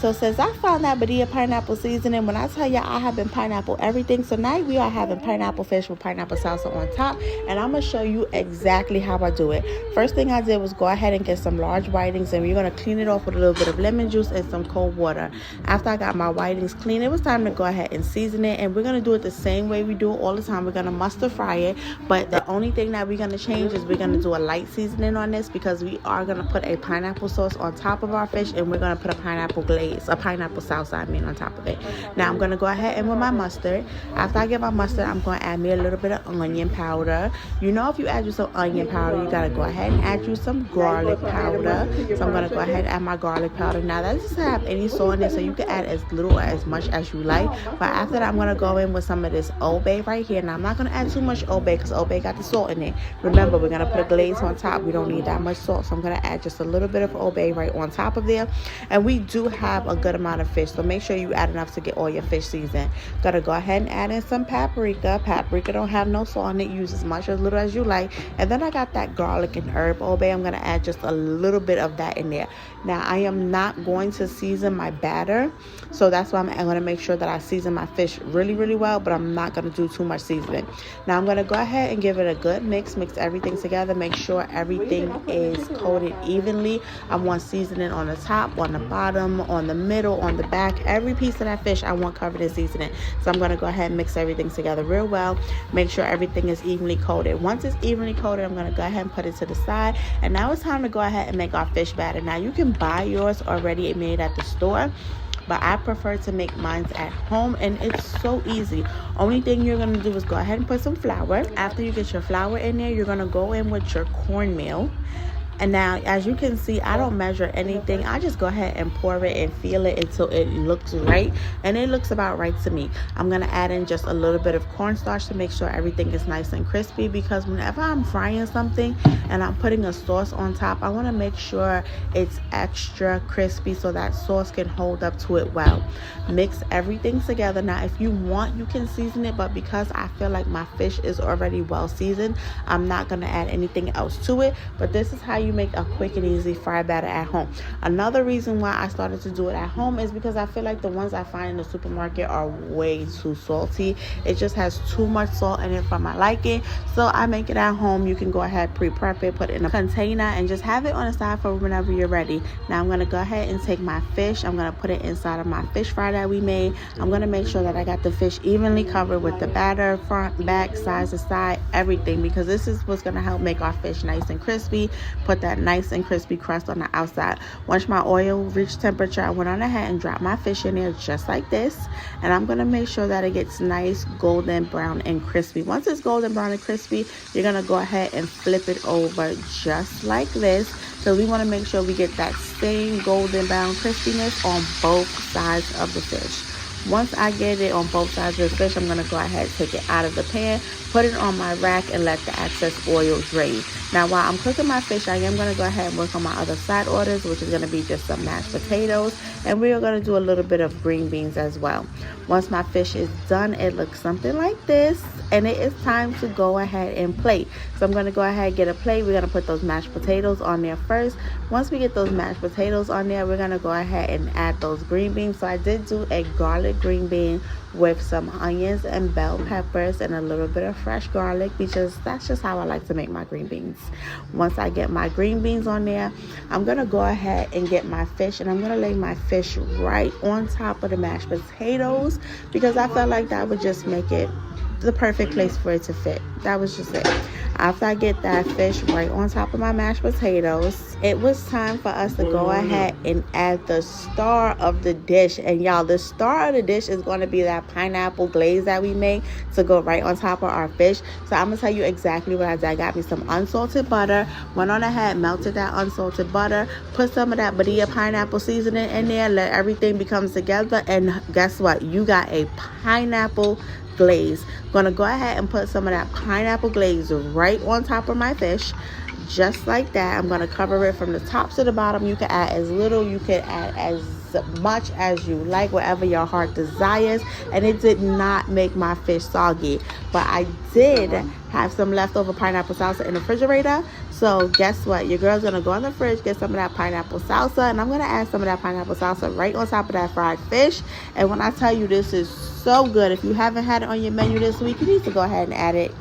So since I found that Badia pineapple seasoning, when I tell you I have been pineapple everything, so now we are having pineapple fish with pineapple salsa on top, and I'm going to show you exactly how I do it. First thing I did was go ahead and get some large whitings, and we're going to clean it off with a little bit of lemon juice and some cold water. After I got my whitings clean, it was time to go ahead and season it, and we're going to do it the same way we do it all the time. We're going to mustard fry it, but the only thing that we're going to change is we're going to do a light seasoning on this, because we are going to put a pineapple sauce on top of our fish, and we're going to put a pineapple salsa on top of it. Now I'm going to go ahead and with my mustard. After I get my mustard, I'm going to add me a little bit of onion powder. You know, if you add you some onion powder, you got to go ahead and add you some garlic powder. So I'm going to go ahead and add my garlic powder. Now that doesn't have any salt in it, so you can add as little or as much as you like. But after that, I'm going to go in with some of this Old Bay right here. Now I'm not going to add too much Old Bay, because Old Bay got the salt in it. Remember, we're going to put a glaze on top. We don't need that much salt, so I'm going to add just a little bit of Old Bay right on top of there. And we do have a good amount of fish, so make sure you add enough to get all your fish seasoned. Gotta go ahead and add in some paprika. Paprika don't have no salt in it. Use as much or as little as you like. And then I got that garlic and herb Old Bay. I'm gonna add just a little bit of that in there. Now I am not going to season my batter, so that's why I'm gonna make sure that I season my fish really, really well, but I'm not gonna do too much seasoning. Now I'm gonna go ahead and give it a good mix everything together. Make sure everything is coated evenly. I want seasoning on the top, on the bottom, on the middle, on the back. Every piece of that fish I want covered in seasoning. So I'm going to go ahead and mix everything together real well. Make sure everything is evenly coated. Once it's evenly coated, I'm going to go ahead and put it to the side. And now it's time to go ahead and make our fish batter. Now you can buy yours already made at the store, but I prefer to make mine at home, and it's so easy. Only thing you're going to do is go ahead and put some flour. After you get your flour in there, you're going to go in with your cornmeal. And now, as you can see, I don't measure anything. I just go ahead and pour it and feel it until it looks right. And it looks about right to me. I'm going to add in just a little bit of cornstarch to make sure everything is nice and crispy, because whenever I'm frying something and I'm putting a sauce on top, I want to make sure it's extra crispy so that sauce can hold up to it well. Mix everything together. Now, if you want, you can season it, but because I feel like my fish is already well seasoned, I'm not going to add anything else to it. But this is how you make a quick and easy fry batter at home. Another reason why I started to do it at home is because I feel like the ones I find in the supermarket are way too salty. It just has too much salt in it for my liking. So I make it at home. You can go ahead, pre-prep it, put it in a container, and just have it on the side for whenever you're ready. Now I'm going to go ahead and take my fish. I'm going to put it inside of my fish fry that we made. I'm going to make sure that I got the fish evenly covered with the batter, front, back, sides to side, everything, because this is what's going to help make our fish nice and crispy. Put that nice and crispy crust on the outside. Once my oil reached temperature, I went on ahead and dropped my fish in there just like this, and I'm going to make sure that it gets nice golden brown and crispy. Once it's golden brown and crispy, you're going to go ahead and flip it over just like this, because we want to make sure we get that same golden brown crispiness on both sides of the fish. Once I get it on both sides of the fish, I'm going to go ahead and take it out of the pan, put it on my rack, and let the excess oil drain. Now, while I'm cooking my fish, I am going to go ahead and work on my other side orders, which is going to be just some mashed potatoes, and we are going to do a little bit of green beans as well. Once my fish is done, it looks something like this, and it is time to go ahead and plate. So I'm going to go ahead and get a plate. We're going to put those mashed potatoes on there first. Once we get those mashed potatoes on there, we're going to go ahead and add those green beans. So I did do a garlic green bean with some onions and bell peppers and a little bit of fresh garlic, because that's just how I like to make my green beans. Once I get my green beans on there, I'm going to go ahead and get my fish, and I'm going to lay my fish right on top of the mashed potatoes, because I felt like that would just make it the perfect place for it to fit. That was just it. After I get that fish right on top of my mashed potatoes, it was time for us to go ahead and add the star of the dish. And y'all, the star of the dish is going to be that pineapple glaze that we make to go right on top of our fish. So I'm going to tell you exactly what I did. I got me some unsalted butter, went on ahead, melted that unsalted butter, put some of that Badia pineapple seasoning in there, let everything become together, and guess what? You got a pineapple glaze. Gonna go ahead and put some of that pineapple glaze right on top of my fish, just like that. I'm gonna cover it from the top to the bottom. You can add as little, you can add as much as you like, whatever your heart desires. And it did not make my fish soggy, but I did have some leftover pineapple salsa in the refrigerator, So guess what? Your girl's gonna go in the fridge, get some of that pineapple salsa, and I'm gonna add some of that pineapple salsa right on top of that fried fish. And when I tell you, this is so good, if you haven't had it on your menu this week, you need to go ahead and add it